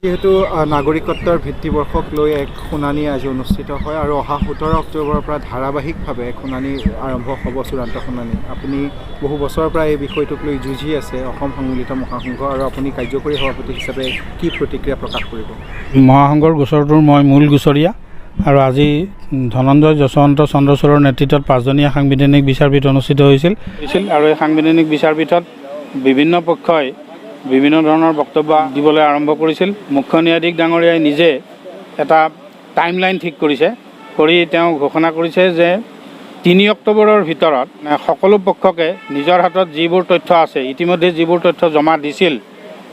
যেহেতু নাগৰিকত্বৰ ভিত্তিবৰ্ষক লৈ এক শুনানি আজি অনুষ্ঠিত হয় আৰু অহা 17 অক্টোবৰৰ পৰা ধাৰাবাহিকভাৱে এক শুনানি আৰম্ভ হ'ব, চূড়ান্ত শুনানি। আপুনি বহু বছৰৰ পৰা এই বিষয়টোক লৈ যুঁজি আছে অসম সম্মিলিত মহাসংঘ, আৰু আপুনি কাৰ্যকৰী সভাপতি হিচাপে কি প্ৰতিক্ৰিয়া প্ৰকাশ কৰিব? মহাসংঘৰ গোচৰটোৰ মই মূল গোচৰীয়া, আৰু আজি ধনঞ্জয় যশৱন্ত চন্দ্ৰচূড়ৰ নেতৃত্বত 5জনীয়া সাংবিধানিক বিচাৰপীঠ অনুষ্ঠিত হৈছিল আৰু এই সাংবিধানিক বিচাৰপীঠত বিভিন্ন পক্ষই বিভিন্ন ধৰণৰ বক্তব্য দিবলৈ আৰম্ভ কৰিছিল। মুখ্য ন্যায়াধীশ ডাঙৰীয়াই নিজে এটা টাইমলাইন ঠিক কৰি তেওঁ ঘোষণা কৰিছে যে 3 অক্টোবৰৰ ভিতৰত সকলো পক্ষকে নিজৰ হাতত যিবোৰ তথ্য আছে, ইতিমধ্যে যিবোৰ তথ্য জমা দিছিল,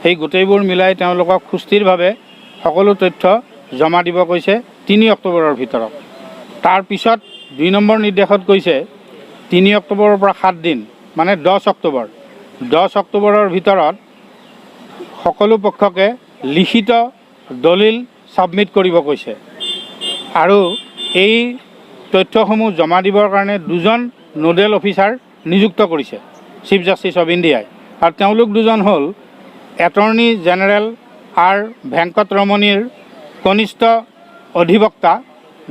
সেই গোটেইবোৰ মিলাই তেওঁলোকক সুস্থিৰভাৱে সকলো তথ্য জমা দিব কৈছে 3 অক্টোবৰৰ ভিতৰত। তাৰপিছত 2 নম্বৰ নিৰ্দেশত কৈছে 3 অক্টোবৰৰ পৰা 7 দিন মানে 10 অক্টোবৰৰ ভিতৰত সকলো পক্ষকে লিখিত দলিল ছাবমিট কৰিব কৈছে, আৰু এই তথ্যসমূহ জমা দিবৰ কাৰণে 2জন নোডেল অফিচাৰ নিযুক্ত কৰিছে চিফ জাষ্টিচ অফ ইণ্ডিয়াই, আৰু তেওঁলোক 2জন হ'ল এটৰ্নী জেনেৰেল আৰ ভেংকট ৰমণীৰ কনিষ্ঠ অধিবক্তা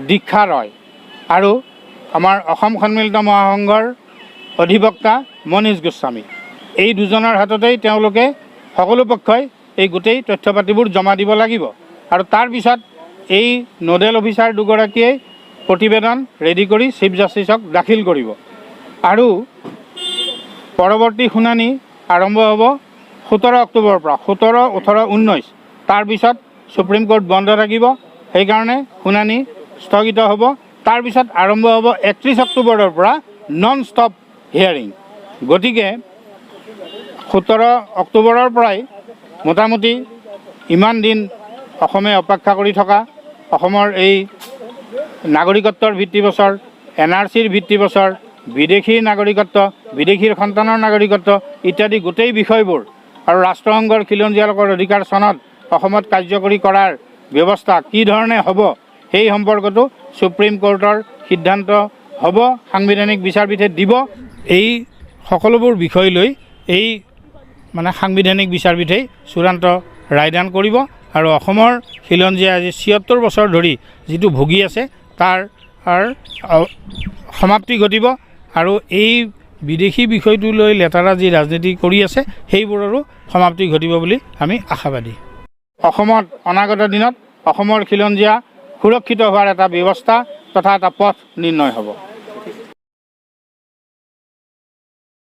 দীক্ষা ৰয় আৰু আমাৰ অসম সন্মিলিত মহাসংঘৰ অধিবক্তা মনীষ গোস্বামী। এই 2জনৰ হাততেই তেওঁলোকে সকলো পক্ষই এই গোটেই তথ্য পাতিবোৰ জমা দিব লাগিব, আৰু তাৰপিছত এই নোডেল অফিচাৰ 2গৰাকীয়ে প্ৰতিবেদন ৰেডি কৰি চিফ জাষ্টিছক দাখিল কৰিব, আৰু পৰৱৰ্তী শুনানি আৰম্ভ হ'ব 17 অক্টোবৰৰ পৰা। 17, 18, 19 তাৰপিছত সুপ্ৰিম কোৰ্ট বন্ধ থাকিব, সেইকাৰণে শুনানি স্থগিত হ'ব। তাৰপিছত আৰম্ভ হ'ব 31 অক্টোবৰৰ পৰা নন ষ্টপ হিয়াৰিং। গতিকে 17 অক্টোবৰৰ পৰাই মোটামুটি ইমান দিন অসমে অপেক্ষা কৰি থকা অসমৰ এই নাগৰিকত্বৰ ভিত্তিবছৰ, NRCৰ ভিত্তিবছৰ, বিদেশীৰ নাগৰিকত্ব, বিদেশীৰ সন্তানৰ নাগৰিকত্ব ইত্যাদি গোটেই বিষয়বোৰ, আৰু ৰাষ্ট্ৰসংঘৰ খিলঞ্জীয়া লোকৰ অধিকাৰ চনত অসমত কাৰ্যকৰী কৰাৰ ব্যৱস্থা কি ধৰণে হ'ব সেই সম্পৰ্কতো সুপ্ৰিম কোৰ্টৰ সিদ্ধান্ত হ'ব, সাংবিধানিক বিচাৰপীঠে দিব। এই সকলোবোৰ বিষয় লৈ এই সাংবিধানিক বিচাৰপীঠেই চূড়ান্ত ৰায়দান কৰিব, আৰু অসমৰ খিলঞ্জীয়া আজি 76 বছৰ ধৰি যিটো ভুগি আছে তাৰ সমাপ্তি ঘটিব, আৰু এই বিদেশী বিষয়টো লৈ লেতেৰা যি ৰাজনীতি কৰি আছে সেইবোৰৰো সমাপ্তি ঘটিব বুলি আমি আশাবাদী। অসমত অনাগত দিনত অসমৰ খিলঞ্জীয়া সুৰক্ষিত হোৱাৰ এটা ব্যৱস্থা তথা এটা পথ নিৰ্ণয় হ'ব।